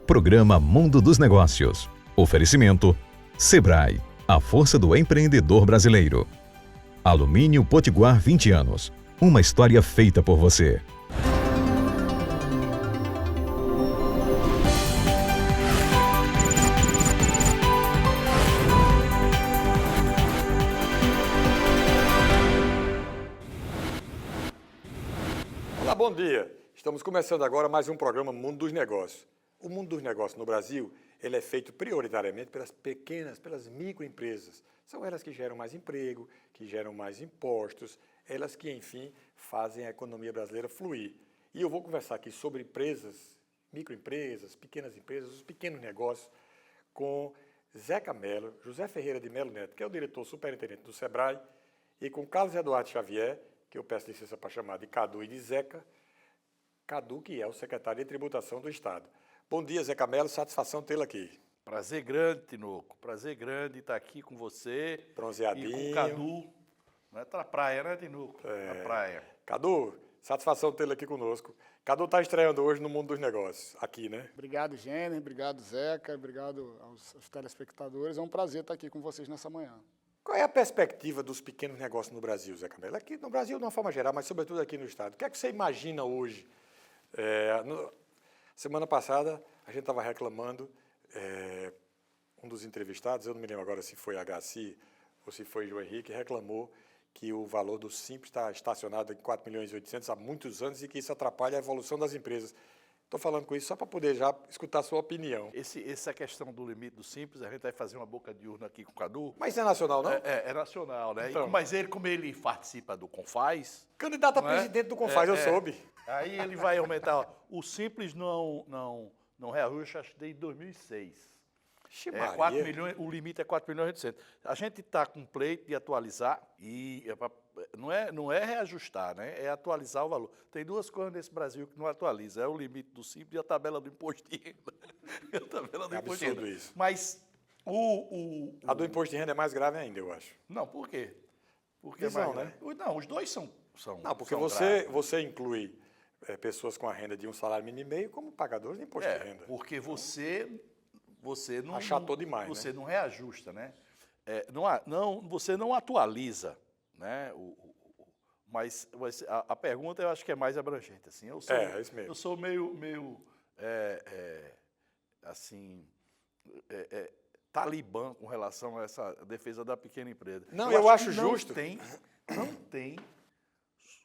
Programa Mundo dos Negócios. Oferecimento Sebrae, a força do empreendedor brasileiro. Alumínio Potiguar 20 anos. Uma história feita por você. Olá, bom dia. Estamos começando agora mais um programa Mundo dos Negócios. O mundo dos negócios no Brasil, ele é feito prioritariamente pelas pequenas, pelas microempresas. São elas que geram mais emprego, que geram mais impostos, elas que, enfim, fazem a economia brasileira fluir. E eu vou conversar aqui sobre empresas, microempresas, pequenas empresas, os pequenos negócios, com Zeca Mello, José Ferreira de Mello Neto, que é o diretor superintendente do Sebrae, e com Carlos Eduardo Xavier, que eu peço licença para chamar de Cadu e de Zeca, Cadu, que é o secretário de Tributação do Estado. Bom dia, Zeca Mello, satisfação tê-lo aqui. Prazer grande, Tinoco. Prazer grande estar aqui com você. Bronzeadinho. E com o Cadu. Não é na praia, né, Tinoco? Na praia. Cadu, satisfação tê-lo aqui conosco. Cadu está estreando hoje no mundo dos negócios, aqui, né? Obrigado, Gênesis. Obrigado, Zeca. Obrigado aos telespectadores. É um prazer estar aqui com vocês nessa manhã. Qual é a perspectiva dos pequenos negócios no Brasil, Zeca Mello? Aqui no Brasil, de uma forma geral, mas sobretudo aqui no Estado. O que é que você imagina hoje? Semana passada, a gente estava reclamando, um dos entrevistados, eu não me lembro agora se foi a Gaci ou se foi João Henrique, reclamou que o valor do Simples está estacionado em 4 milhões e 800 há muitos anos e que isso atrapalha a evolução das empresas. Estou falando com isso só para poder já escutar a sua opinião. Essa questão do limite do Simples, a gente vai fazer uma boca de urna aqui com o Cadu. Mas isso é nacional, não? É nacional, né? Então. Mas como ele participa do Confaz... Candidato a presidente do Confaz, eu soube. Aí ele vai aumentar. O Simples não reajusta, acho que desde 2006. 4 milhões, o limite é 4 milhões e 800. A gente está com pleito de atualizar e não é reajustar, né? É atualizar o valor. Tem duas coisas nesse Brasil que não atualiza, é o limite do Simples e a tabela do imposto de renda. A tabela do imposto de renda. Isso. Mas a do imposto de renda é mais grave ainda, eu acho. Não, por quê? Porque Visão, né? Não, os dois são Não, porque são você inclui pessoas com a renda de um salário mínimo e meio como pagadores de imposto de renda. Porque você não... Achatou demais, você né? não reajusta, né? Você não atualiza, né? Mas a pergunta eu acho que é mais abrangente. Assim, é isso mesmo. Eu sou meio talibã com relação a essa defesa da pequena empresa. Não, eu acho que justo.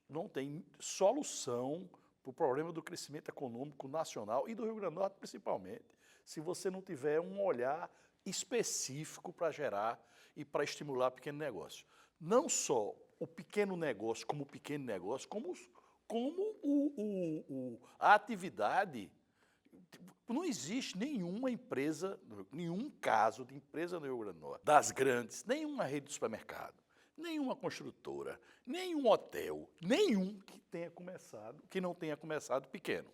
Não tem solução para o problema do crescimento econômico nacional e do Rio Grande do Norte principalmente, se você não tiver um olhar específico para gerar e para estimular pequeno negócio. Não só o pequeno negócio, como a atividade. Não existe nenhuma empresa, nenhum caso de empresa no Rio Grande do Norte, das grandes, nenhuma rede de supermercado, nenhuma construtora, nenhum hotel, nenhum que não tenha começado pequeno.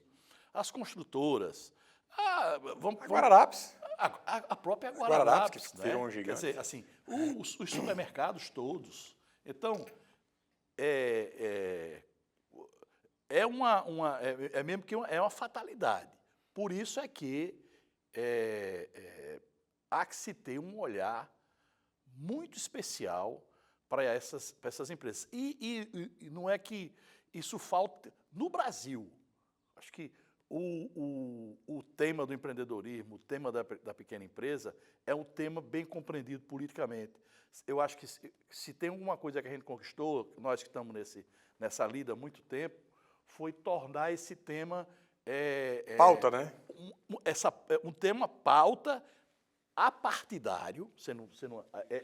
As construtoras, a Guararapes. A própria Guararapes, que virou um gigante. Quer dizer, assim, os supermercados todos. Então, é mesmo que é uma fatalidade. Por isso é que há que se ter um olhar muito especial para essas empresas. E não é que isso falta no Brasil. Acho que o tema do empreendedorismo, o tema da pequena empresa, é um tema bem compreendido politicamente. Eu acho que se tem alguma coisa que a gente conquistou, nós que estamos nessa lida há muito tempo, foi tornar esse tema... pauta, né? Um tema pauta apartidário.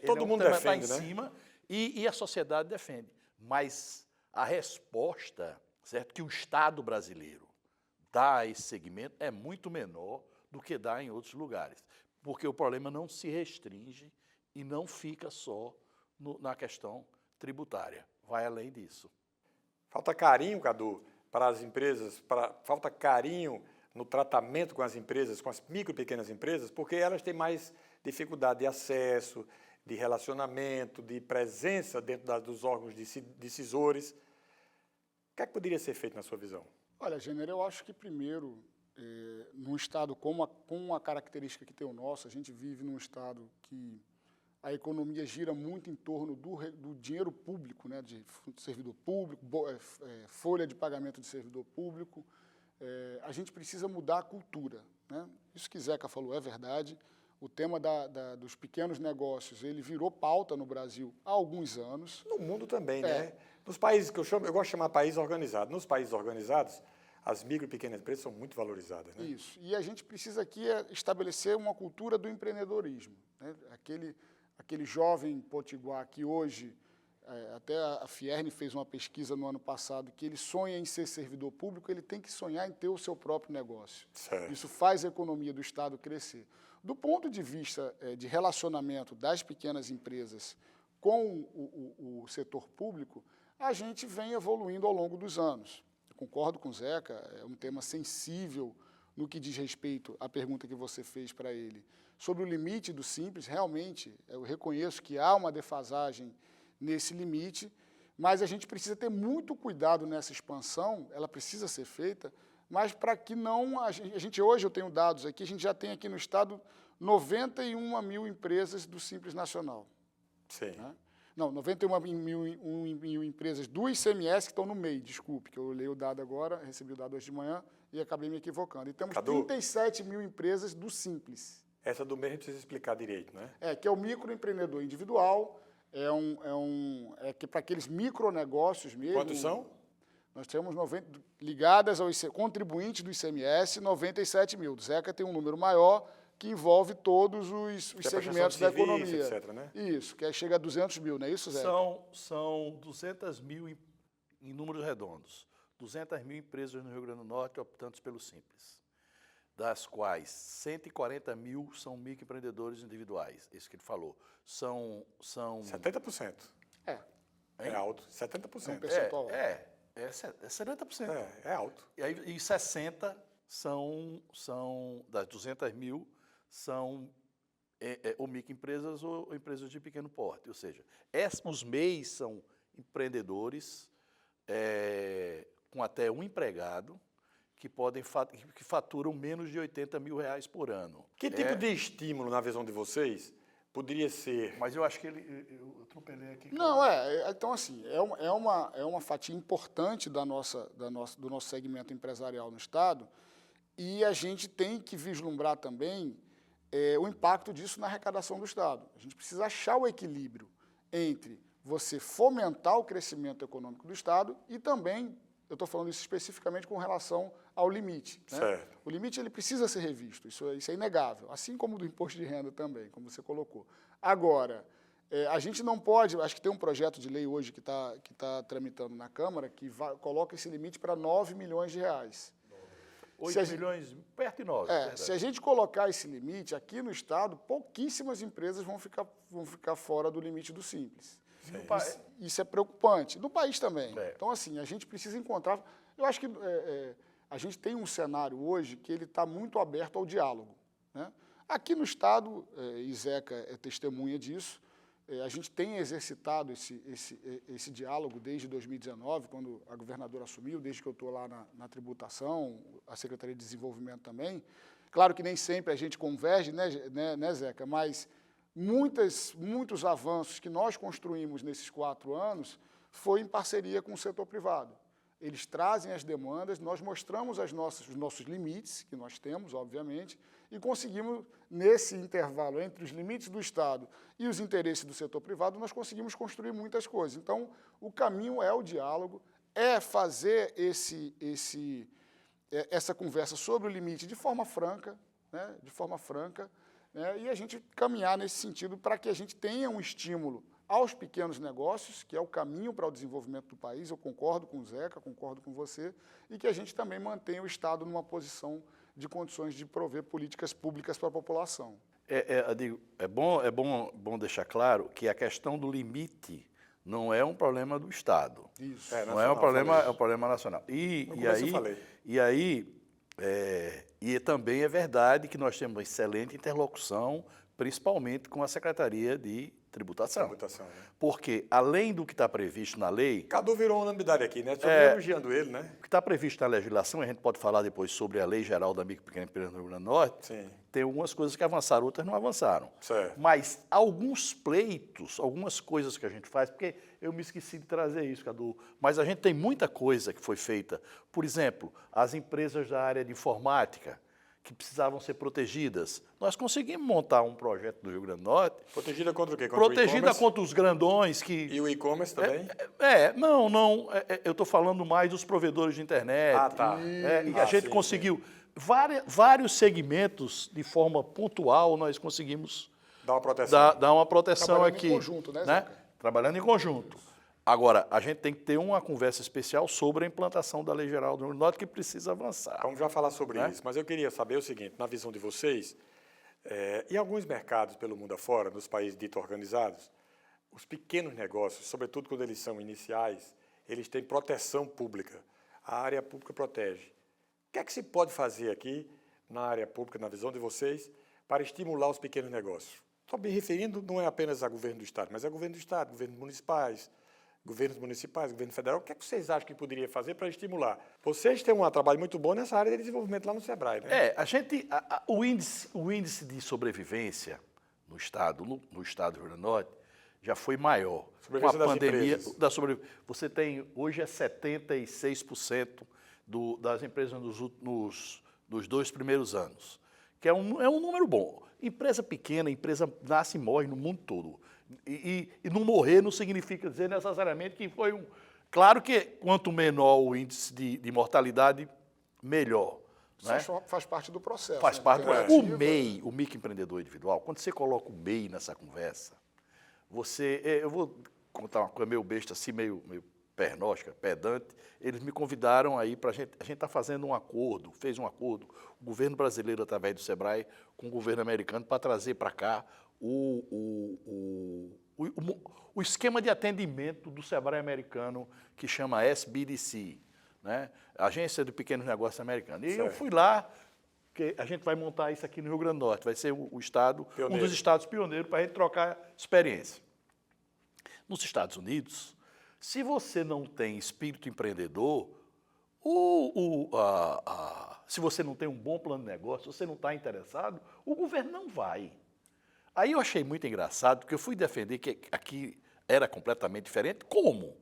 Todo mundo defende, tá em cima, e a sociedade defende. Mas a resposta, certo, que o Estado brasileiro dá a esse segmento é muito menor do que dá em outros lugares. Porque o problema não se restringe e não fica só na questão tributária. Vai além disso. Falta carinho, Cadu, para as empresas, falta carinho no tratamento com as empresas, com as micro e pequenas empresas, porque elas têm mais dificuldade de acesso, de relacionamento, de presença dentro dos órgãos decisores. O que é que poderia ser feito na sua visão? Olha, Gênesis, eu acho que primeiro num estado com a característica que tem o nosso, a gente vive num estado que a economia gira muito em torno do dinheiro público, né, de servidor público, folha de pagamento de servidor público. A gente precisa mudar a cultura, né? Isso que Zeca falou é verdade. O tema dos pequenos negócios, ele virou pauta no Brasil há alguns anos. No mundo também, né? Nos países que eu gosto de chamar países organizados. Nos países organizados, as micro e pequenas empresas são muito valorizadas, né? Isso. E a gente precisa aqui estabelecer uma cultura do empreendedorismo, né? Aquele jovem potiguar que hoje, até a Fierne fez uma pesquisa no ano passado, que ele sonha em ser servidor público, ele tem que sonhar em ter o seu próprio negócio. Certo. Isso faz a economia do Estado crescer. Do ponto de vista de relacionamento das pequenas empresas com o setor público, a gente vem evoluindo ao longo dos anos. Eu concordo com o Zeca, é um tema sensível no que diz respeito à pergunta que você fez para ele. Sobre o limite do Simples, realmente, eu reconheço que há uma defasagem nesse limite, mas a gente precisa ter muito cuidado nessa expansão, ela precisa ser feita, mas para que não... hoje eu tenho dados aqui, a gente já tem aqui no Estado 91 mil empresas do Simples Nacional. Sim. Né? Não, 91 mil empresas do ICMS que estão no MEI, desculpe, que eu olhei o dado agora, recebi o dado hoje de manhã e acabei me equivocando. E temos 37 mil empresas do Simples. Essa do MEI a gente precisa explicar direito, né? Que é o microempreendedor individual, que para aqueles micronegócios mesmo... Quantos são? Nós temos ligadas ao contribuintes do ICMS, 97 mil. O Zeca tem um número maior que envolve todos os segmentos da economia. Etc, né? Isso, que chega a 200 mil, não é isso, Zeca? São 200 mil em números redondos. 200 mil empresas no Rio Grande do Norte optantes pelo Simples, das quais 140 mil são microempreendedores individuais, isso que ele falou. São 70%. É alto, 70%. É um percentual. É 70%. É alto. E 60 das 200 mil, são ou microempresas ou empresas de pequeno porte. Ou seja, os MEIs são empreendedores com até um empregado que faturam menos de R$80 mil por ano. Que tipo de estímulo, na visão de vocês, poderia ser? Mas eu acho que eu atropelei aqui. Não, então assim, é uma fatia importante do nosso segmento empresarial no Estado, e a gente tem que vislumbrar também o impacto disso na arrecadação do Estado. A gente precisa achar o equilíbrio entre você fomentar o crescimento econômico do Estado e também, eu estou falando isso especificamente com relação ao limite. Né? Certo. O limite ele precisa ser revisto, isso é inegável, assim como o do imposto de renda também, como você colocou. Agora, a gente não pode, acho que tem um projeto de lei hoje que está tramitando na Câmara que coloca esse limite para R$9 milhões. 8 milhões, perto de 9. Se a gente colocar esse limite, aqui no Estado, pouquíssimas empresas vão ficar fora do limite do Simples. Isso é preocupante. No país também. Então, assim, a gente precisa encontrar... Eu acho que a gente tem um cenário hoje que ele está muito aberto ao diálogo. Né? Aqui no Estado, e Zeca é testemunha disso, a gente tem exercitado esse diálogo desde 2019, quando a governadora assumiu, desde que eu estou lá na tributação, a Secretaria de Desenvolvimento também. Claro que nem sempre a gente converge, né, Zeca? Mas muitos avanços que nós construímos nesses 4 anos foi em parceria com o setor privado. Eles trazem as demandas, nós mostramos os nossos limites, que nós temos, obviamente, e conseguimos, nesse intervalo entre os limites do Estado e os interesses do setor privado, nós conseguimos construir muitas coisas. Então, o caminho é o diálogo, é fazer essa conversa sobre o limite de forma franca, né, e a gente caminhar nesse sentido para que a gente tenha um estímulo aos pequenos negócios, que é o caminho para o desenvolvimento do país. Eu concordo com o Zeca, concordo com você, e que a gente também mantenha o Estado numa posição de condições de prover políticas públicas para a população. É bom deixar claro que a questão do limite não é um problema do Estado. Isso. Não é um problema, é um problema nacional. E também é verdade que nós temos uma excelente interlocução, principalmente com a Secretaria de tributação. Né? Porque, além do que está previsto na lei... Cadu virou uma unanimidade aqui, né? Estou elogiando ele, né? O que está previsto na legislação, a gente pode falar depois sobre a Lei Geral da Micro e Pequena Empresa do Rio Grande do Norte, Sim. Tem algumas coisas que avançaram, outras não avançaram. Certo. Mas alguns pleitos, algumas coisas que a gente faz, porque eu me esqueci de trazer isso, Cadu, mas a gente tem muita coisa que foi feita. Por exemplo, as empresas da área de informática, que precisavam ser protegidas. Nós conseguimos montar um projeto do Rio Grande do Norte. Protegida contra o quê? Protegida contra os grandões que... E o e-commerce também? Não. Eu estou falando mais dos provedores de internet. Ah, tá. E a gente conseguiu... Vários segmentos, de forma pontual, nós conseguimos... Dar uma proteção. Dar uma proteção Trabalhando aqui. em conjunto, né, Zeca? Trabalhando em conjunto. Agora, a gente tem que ter uma conversa especial sobre a implantação da Lei Geral do Rio Grande do Norte, que precisa avançar. Vamos já falar sobre isso, mas eu queria saber o seguinte, na visão de vocês, em alguns mercados pelo mundo afora, nos países ditos organizados, os pequenos negócios, sobretudo quando eles são iniciais, eles têm proteção pública. A área pública protege. O que é que se pode fazer aqui, na área pública, na visão de vocês, para estimular os pequenos negócios? Estou me referindo não é apenas a governo do Estado, mas a governo do Estado, governos municipais, governo federal. O que é que vocês acham que poderia fazer para estimular? Vocês têm um trabalho muito bom nessa área de desenvolvimento lá no Sebrae, né? O índice de sobrevivência no Estado do Rio Grande do Norte já foi maior. Com a pandemia, você tem, hoje 76% das empresas nos 2 primeiros anos, que é um número bom. Empresa pequena, empresa nasce e morre no mundo todo. E não morrer não significa dizer necessariamente que foi um... Claro que quanto menor o índice de mortalidade, melhor. Né? Faz parte do processo. Faz né? parte do processo. O MEI, o microempreendedor individual, quando você coloca o MEI nessa conversa, eu vou contar uma coisa meio besta, assim, meio pernóstica, pedante. Eles me convidaram aí para a gente está fazendo um acordo, fez um acordo, o governo brasileiro, através do Sebrae, com o governo americano, para trazer para cá o esquema de atendimento do Sebrae americano, que chama SBDC, né? Agência de Pequenos Negócios Americanos. E eu fui lá, que a gente vai montar isso aqui no Rio Grande do Norte, vai ser o estado, um dos estados pioneiros para a gente trocar experiência. Nos Estados Unidos, se você não tem espírito empreendedor, se você não tem um bom plano de negócio, se você não está interessado, o governo não vai. Aí eu achei muito engraçado, porque eu fui defender que aqui era completamente diferente. Como?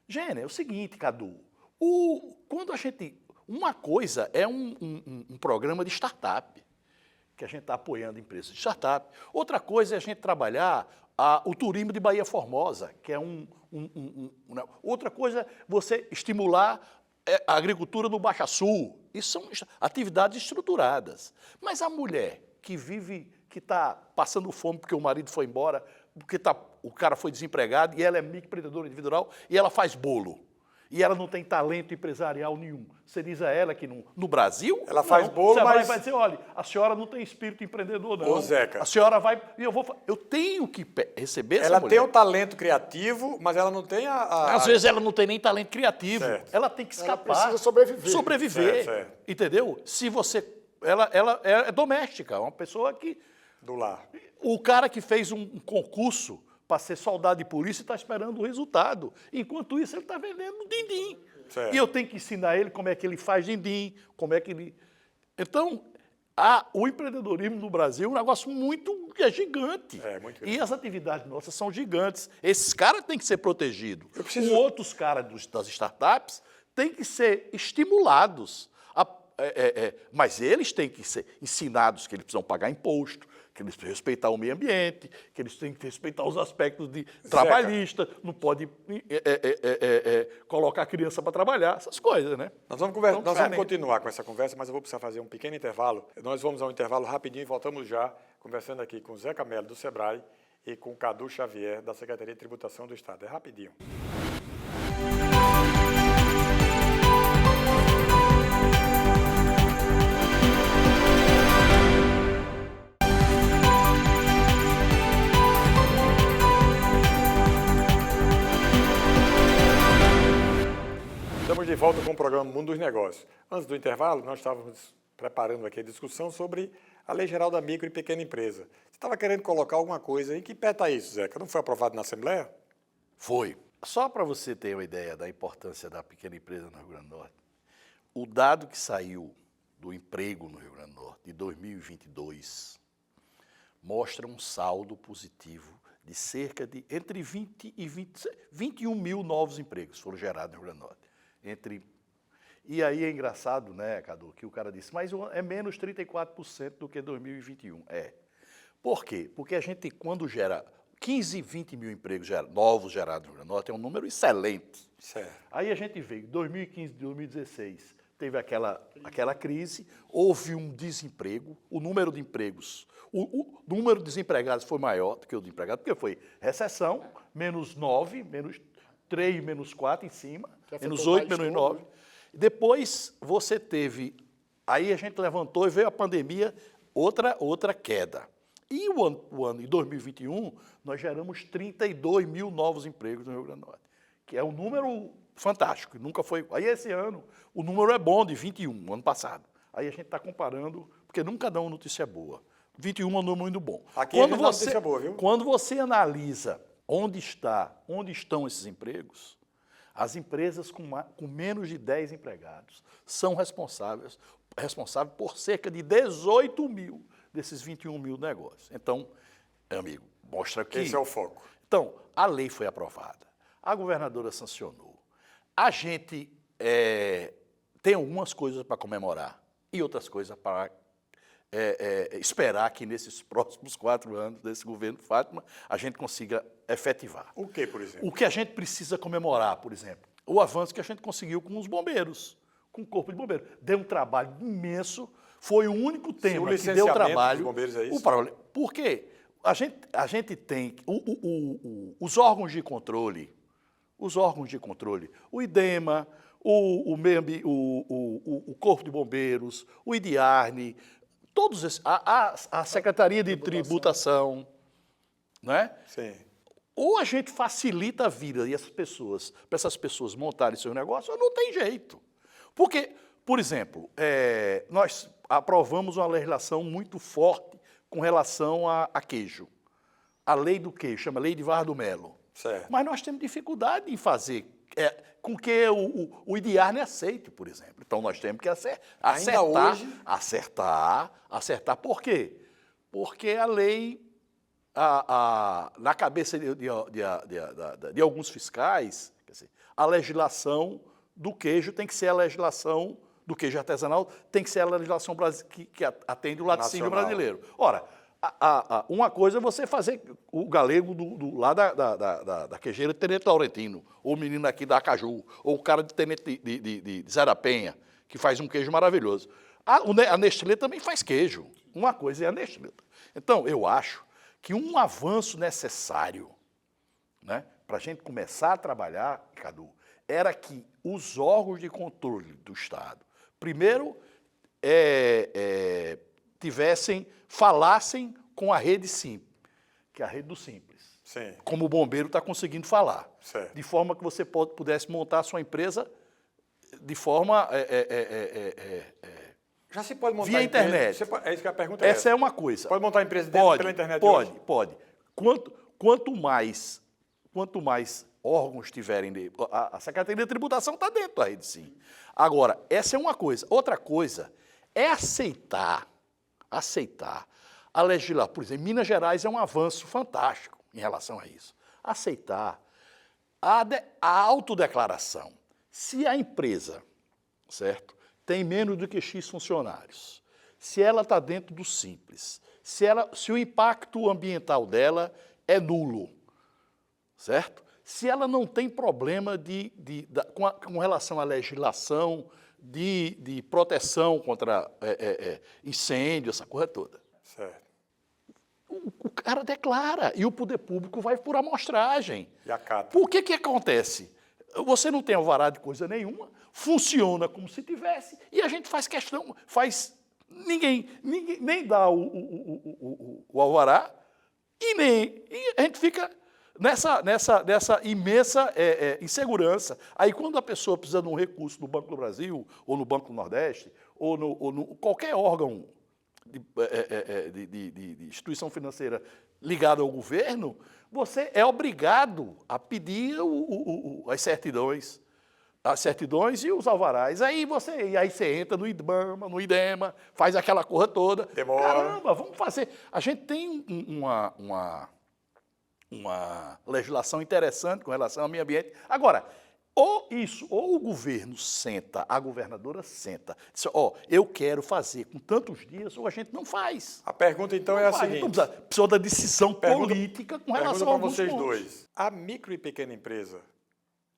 Gênero, é o seguinte, Cadu, quando a gente... Uma coisa é um programa de startup, que a gente está apoiando empresas de startup. Outra coisa é a gente trabalhar o turismo de Baía Formosa, que é outra coisa é você estimular a agricultura no Baixo Sul. Isso são atividades estruturadas. Mas a mulher que está passando fome porque o marido foi embora, porque o cara foi desempregado e ela é microempreendedora individual e ela faz bolo. E ela não tem talento empresarial nenhum. Você diz a ela que no Brasil... Ela faz bolo, mas... vai dizer, olha, a senhora não tem espírito empreendedor, não. Ô, Zeca. A senhora vai... Eu tenho que receber essa mulher. Ela tem o talento criativo, mas ela não tem Às vezes ela não tem nem talento criativo. Certo. Ela tem que escapar. Ela precisa sobreviver. Sobreviver. Certo. Entendeu? Se você... Ela é doméstica, uma pessoa que... Do lar. O cara que fez um concurso para ser soldado de polícia está esperando o resultado. Enquanto isso, ele está vendendo din-din. E eu tenho que ensinar ele como é que ele faz din-din, como é que ele... Então, o empreendedorismo no Brasil é um negócio gigante. Muito e as atividades nossas são gigantes. Esses caras têm que ser protegidos. Os outros caras das startups têm que ser estimulados. Mas eles têm que ser ensinados que eles precisam pagar imposto, que eles precisam respeitar o meio ambiente, que eles têm que respeitar os aspectos de trabalhista, não pode colocar a criança para trabalhar, essas coisas, né? Nós vamos continuar com essa conversa, mas eu vou precisar fazer um pequeno intervalo. Nós vamos a um intervalo rapidinho e voltamos já, conversando aqui com o Zeca Melo, do Sebrae, e com o Cadu Xavier, da Secretaria de Tributação do Estado. É rapidinho. Estamos de volta com o programa Mundo dos Negócios. Antes do intervalo, nós estávamos preparando aqui a discussão sobre a Lei Geral da Micro e Pequena Empresa. Você estava querendo colocar alguma coisa aí. Que pé está isso, Zeca? Não foi aprovado na Assembleia? Foi. Só para você ter uma ideia da importância da pequena empresa no Rio Grande do Norte, o dado que saiu do emprego no Rio Grande do Norte de 2022 mostra um saldo positivo de cerca de entre 20 e 21 mil novos empregos foram gerados no Rio Grande do Norte. E aí é engraçado, né, Cadu, que o cara disse, mas é menos 34% do que 2021. Por quê? Porque a gente, quando gera 15, 20 mil empregos novos gerados no Rio Grande do Norte, é um número excelente. Certo. Aí a gente vê, 2015, 2016, teve aquela crise, houve um desemprego, o número de empregos, o número de desempregados foi maior do que o de empregados, porque foi recessão, menos 9, menos 3, menos 4 em cima, menos 8, menos 9. Depois você teve, aí a gente levantou e veio a pandemia, outra queda. E o ano de 2021, nós geramos 32 mil novos empregos no Rio Grande do Norte, que é um número fantástico, nunca foi. Aí esse ano, o número é bom, de 21, ano passado. Aí a gente está comparando, porque nunca dá uma notícia boa. 21 é um número muito bom. Aqui quando a notícia boa, viu? Quando você analisa onde estão esses empregos, as empresas com menos de 10 empregados são responsáveis por cerca de 18 mil desses 21 mil negócios. Então, meu amigo, mostra que... Esse é o foco. Então, a lei foi aprovada, a governadora sancionou, a gente tem algumas coisas para comemorar e outras coisas para esperar que nesses próximos 4 anos desse governo Fátima a gente consiga efetivar. O que, por exemplo? O que a gente precisa comemorar, por exemplo, o avanço que a gente conseguiu com os bombeiros, com o Corpo de Bombeiros. Deu um trabalho imenso, foi o único tema que deu trabalho. Dos bombeiros, é isso? Por quê? A gente tem os órgãos de controle, o IDEMA, o Corpo de Bombeiros, o IDIARNE, todos esses, a Secretaria de Tributação, né? Sim. Ou a gente facilita a vida e para essas pessoas montarem seu negócio, ou não tem jeito. Porque, por exemplo, nós aprovamos uma legislação muito forte com relação a queijo. A lei do queijo, chama Lei de Vargas do Melo. Certo. Mas nós temos dificuldade em fazer com que o IDIARNE aceite, por exemplo. Então, nós temos que acertar. Por quê? Porque a lei, na cabeça de alguns fiscais, quer dizer, a legislação do queijo tem que ser a legislação do queijo artesanal, tem que ser a legislação que atende o laticínio brasileiro. Ora, uma coisa é você fazer o galego lá da queijeira de Tenente Laurentino, ou o menino aqui da Acaju, ou o cara de Tenente de Zé da Penha, que faz um queijo maravilhoso. A Nestlé também faz queijo. Uma coisa é a Nestlé. Então, eu acho que um avanço necessário, né, para a gente começar a trabalhar, Cadu, era que os órgãos de controle do Estado, primeiro, falassem com a rede Simples, que é a rede do Simples. Sim. Como o bombeiro está conseguindo falar. Certo. De forma que você pudesse montar a sua empresa de forma... Já se pode montar via internet. É isso que a pergunta Essa é uma coisa. Pode montar a empresa pela internet Pode. Quanto mais órgãos tiverem... A Secretaria de Tributação está dentro da rede, sim. Agora, essa é uma coisa. Outra coisa é aceitar a legislação. Por exemplo, Minas Gerais é um avanço fantástico em relação a isso. Aceitar a autodeclaração. Se a empresa, certo, tem menos do que X funcionários, se ela está dentro do Simples, se o impacto ambiental dela é nulo, certo? Se ela não tem problema com relação à legislação de proteção contra incêndio, essa coisa toda. Certo. O cara declara e o poder público vai por amostragem. E acata. Por que acontece? Você não tem alvará de coisa nenhuma, funciona como se tivesse, e a gente faz questão, ninguém nem dá o alvará, e a gente fica nessa imensa insegurança. Aí, quando a pessoa precisa de um recurso no Banco do Brasil, ou no Banco do Nordeste, qualquer órgão de instituição financeira ligada ao governo, você é obrigado a pedir as certidões e os alvarás. Aí você entra no IDEMA, faz aquela coisa toda. Demora. Caramba, vamos fazer. A gente tem uma legislação interessante com relação ao meio ambiente. Agora, ou o governo senta, a governadora senta, diz, eu quero fazer com tantos dias, ou a gente não faz. A pergunta, então, é a seguinte. Então, precisa da decisão política com relação a alguns vocês pontos. dois. A micro e pequena empresa,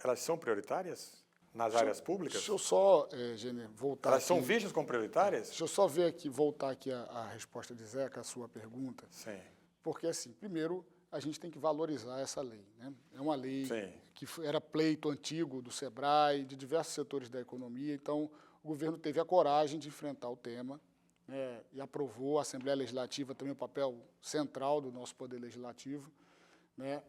elas são prioritárias nas áreas públicas? Deixa eu só, Gêner, voltar Elas aqui. são vistas como prioritárias? Deixa eu só voltar aqui a resposta de Zeca, a sua pergunta. Sim. Porque, assim, primeiro, a gente tem que valorizar essa lei, né? É uma lei Sim. que era pleito antigo do SEBRAE, de diversos setores da economia, então o governo teve a coragem de enfrentar o tema, né, e aprovou. A Assembleia Legislativa também, o papel central do nosso Poder Legislativo, né?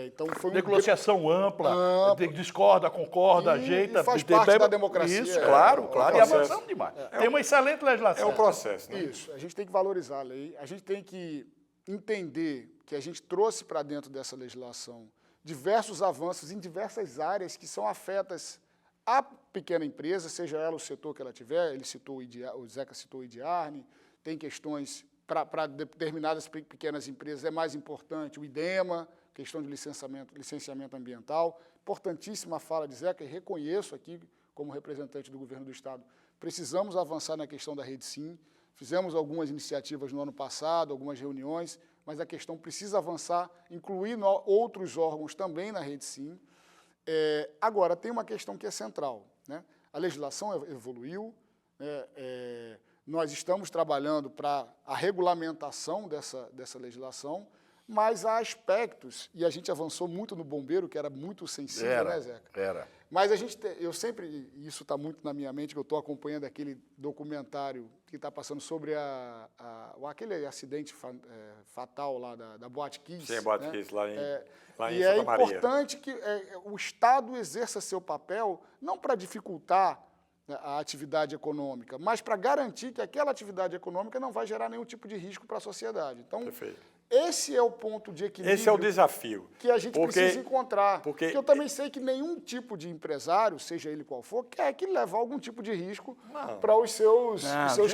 Então foi Negociação ampla, discorda, concorda, ajeita. E faz parte da democracia. Isso, claro. E avançamos demais. Tem uma excelente É legislação. o processo, né? Isso, a gente tem que valorizar a lei, a gente tem que entender que a gente trouxe para dentro dessa legislação diversos avanços em diversas áreas que são afetas à pequena empresa, seja ela o setor que ela tiver. Ele citou o Zeca citou o IDIARNE, tem questões para determinadas pequenas empresas, é mais importante o IDEMA, questão de licenciamento ambiental. Importantíssima a fala de Zeca, e reconheço aqui, como representante do governo do Estado, precisamos avançar na questão da Rede Sim. Fizemos algumas iniciativas no ano passado, algumas reuniões, mas a questão precisa avançar, incluir outros órgãos também na Rede Sim. Agora, tem uma questão que é central, né? A legislação evoluiu, né? Nós estamos trabalhando para a regulamentação dessa legislação, mas há aspectos, e a gente avançou muito no bombeiro, que era muito sensível, né, Zeca? Era. Mas eu sempre, isso está muito na minha mente, que eu estou acompanhando aquele documentário que está passando sobre aquele acidente fatal lá da Boate Kiss. Sim, Boate Kiss, lá em e Santa é Maria. importante que o Estado exerça seu papel, não para dificultar, né, a atividade econômica, mas para garantir que aquela atividade econômica não vai gerar nenhum tipo de risco para a sociedade. Então, Perfeito. esse é o ponto de equilíbrio. Esse é o desafio. Que a gente precisa encontrar. Porque eu também sei que nenhum tipo de empresário, seja ele qual for, quer que levar algum tipo de risco para os seus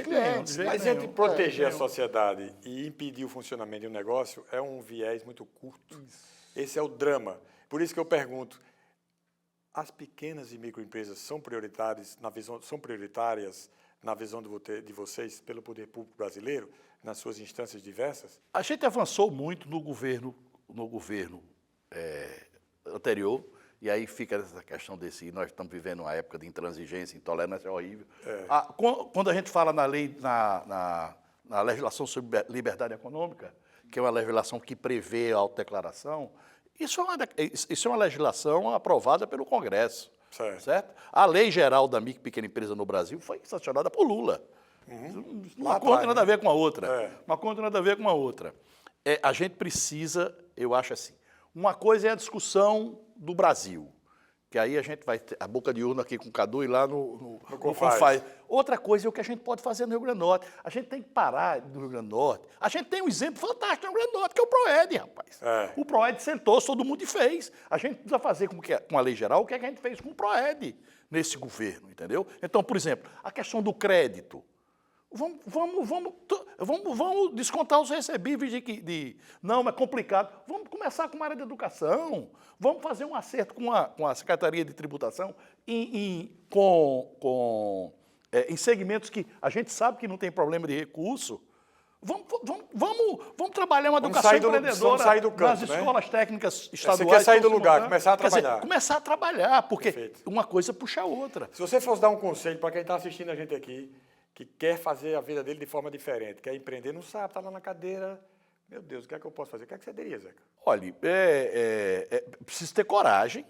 clientes. Mas entre proteger a sociedade e impedir o funcionamento de um negócio é um viés muito curto. Esse é o drama. Por isso que eu pergunto, as pequenas e microempresas são prioritárias na visão de vocês pelo poder público brasileiro, nas suas instâncias diversas? A gente avançou muito no governo anterior, e aí fica essa questão nós estamos vivendo uma época de intransigência, intolerância, é horrível. Quando a gente fala na lei, na legislação sobre liberdade econômica, que é uma legislação que prevê a autodeclaração, isso é uma legislação aprovada pelo Congresso. Certo? A Lei Geral da Micro e Pequena Empresa no Brasil foi sancionada por Lula. Uma coisa tem nada a ver com a outra. Uma coisa tem nada a ver com a outra. A gente precisa, eu acho assim, uma coisa é a discussão do Brasil, que aí a gente vai ter a boca de urna aqui com o Cadu e lá no Confaz. Outra coisa é o que a gente pode fazer no Rio Grande do Norte. A gente tem que parar no Rio Grande do Norte. A gente tem um exemplo fantástico no Rio Grande do Norte, que é o PROED, rapaz. O PROED sentou, todo mundo fez. A gente precisa fazer com a lei geral o que a gente fez com o PROED nesse governo, entendeu? Então, por exemplo, a questão do crédito. Vamos descontar os recebíveis não, é complicado. Vamos começar com a área de educação. Vamos fazer um acerto com a Secretaria de Tributação em segmentos que a gente sabe que não tem problema de recurso. Vamos trabalhar uma educação empreendedora nas escolas técnicas estaduais. Você quer sair do lugar, começar a trabalhar. Quer dizer, começar a trabalhar, porque uma coisa puxa a outra. Se você fosse dar um conselho para quem está assistindo a gente aqui, que quer fazer a vida dele de forma diferente, quer empreender, não sabe, está lá na cadeira, meu Deus, o que é que eu posso fazer? O que é que você diria, Zeca? Olha, preciso ter coragem.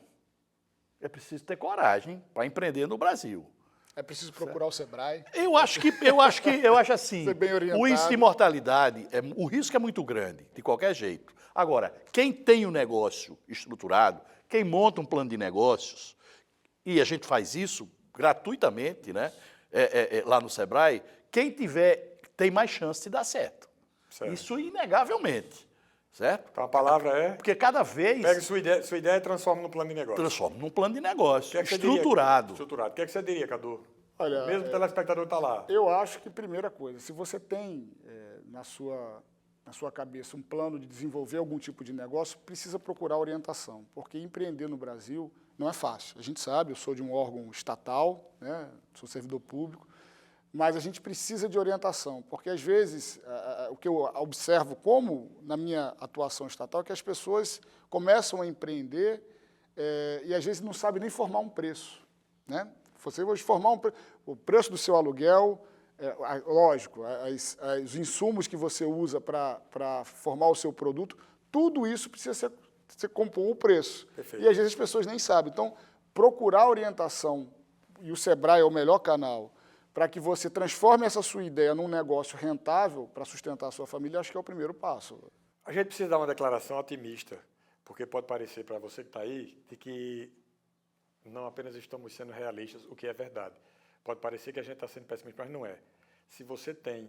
É preciso ter coragem para empreender no Brasil. É preciso procurar o SEBRAE. Eu acho assim, Ser bem orientado. o índice de mortalidade, o risco é muito grande, de qualquer jeito. Agora, quem tem um negócio estruturado, quem monta um plano de negócios, e a gente faz isso gratuitamente, né? lá no Sebrae, quem tiver tem mais chance de dar certo. Certo. Isso inegavelmente, certo? Então a palavra é... Porque cada vez... Pega sua ideia e transforma num plano de negócio. Transforma num plano de negócio, O que é que você estruturado. Estruturado. O que é que você diria, Cadu? Olha, Mesmo o telespectador está lá. Eu acho que, primeira coisa, se você tem na sua cabeça um plano de desenvolver algum tipo de negócio, precisa procurar orientação, porque empreender no Brasil não é fácil. A gente sabe, eu sou de um órgão estatal, né, sou servidor público, mas a gente precisa de orientação, porque às vezes o que eu observo como na minha atuação estatal é que as pessoas começam a empreender e às vezes não sabem nem formar um preço, né? Você vai formar o preço do seu aluguel, lógico, os insumos que você usa para formar o seu produto, tudo isso precisa ser compor o preço. Perfeito. E às vezes as pessoas nem sabem. Então, procurar orientação, e o Sebrae é o melhor canal, para que você transforme essa sua ideia num negócio rentável para sustentar a sua família, acho que é o primeiro passo. A gente precisa dar uma declaração otimista, porque pode parecer para você que está aí de que não apenas estamos sendo realistas, o que é verdade. Pode parecer que a gente está sendo pessimista, mas não é. Se você tem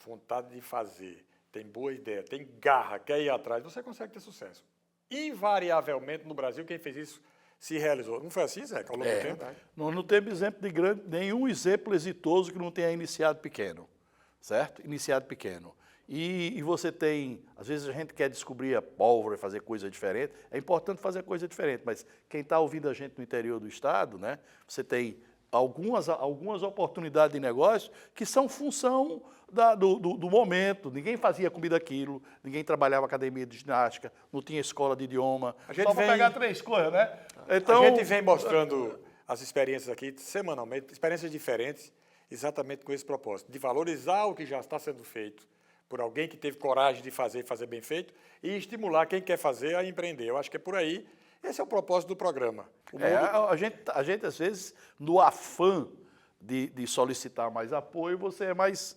vontade de fazer, tem boa ideia, tem garra, quer ir atrás, você consegue ter sucesso. Invariavelmente, no Brasil, quem fez isso se realizou. Não foi assim, Zeca, ao longo do tempo? Nós não temos exemplo de nenhum exemplo exitoso que não tenha iniciado pequeno, certo? Iniciado pequeno. E você tem, às vezes a gente quer descobrir a pólvora, fazer coisa diferente, é importante fazer coisa diferente, mas quem está ouvindo a gente no interior do estado, né, você tem algumas oportunidades de negócio que são função do momento. Ninguém fazia comida aquilo, ninguém trabalhava academia de ginástica, não tinha escola de idioma. Só para pegar 3 coisas, né? Então, a gente vem mostrando as experiências aqui semanalmente, experiências diferentes, exatamente com esse propósito, de valorizar o que já está sendo feito por alguém que teve coragem de fazer bem feito e estimular quem quer fazer a empreender. Eu acho que é por aí. Esse é o propósito do programa. A gente, às vezes, no afã de solicitar mais apoio, você é mais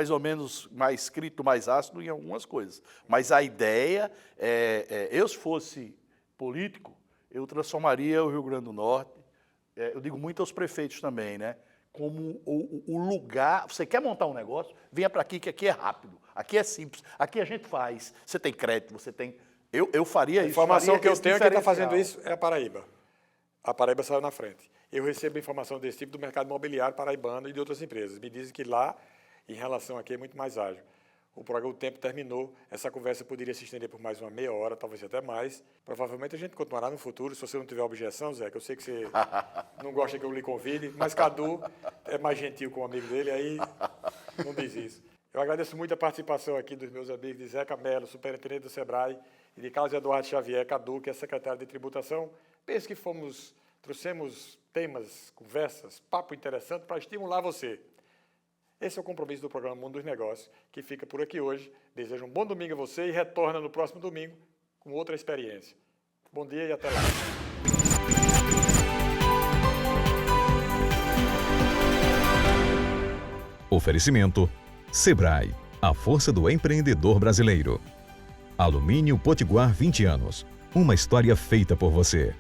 ou menos mais escrito, mais ácido em algumas coisas. Mas a ideia eu se fosse político, eu transformaria o Rio Grande do Norte, eu digo muito aos prefeitos também, né? Como o lugar, você quer montar um negócio, venha para aqui, que aqui é rápido, aqui é simples, aqui a gente faz, você tem crédito, você tem... Eu faria isso. A informação que eu tenho que está fazendo isso é a Paraíba. A Paraíba saiu na frente. Eu recebo informação desse tipo do mercado imobiliário paraibano e de outras empresas. Me dizem que lá, em relação aqui, é muito mais ágil. O tempo terminou, essa conversa poderia se estender por mais uma meia hora, talvez até mais. Provavelmente a gente continuará no futuro, se você não tiver objeção, Zé, que eu sei que você não gosta que eu lhe convide, mas Cadu é mais gentil com o amigo dele, aí não diz isso. Eu agradeço muito a participação aqui dos meus amigos de Zeca Mello, superintendente do Sebrae, e de Carlos Eduardo Xavier, Cadu, que é secretário de Tributação. Penso que trouxemos temas, conversas, papo interessante para estimular você. Esse é o compromisso do programa Mundo dos Negócios, que fica por aqui hoje. Desejo um bom domingo a você e retorna no próximo domingo com outra experiência. Bom dia e até lá. Oferecimento Sebrae, a força do empreendedor brasileiro. Alumínio Potiguar 20 anos, uma história feita por você.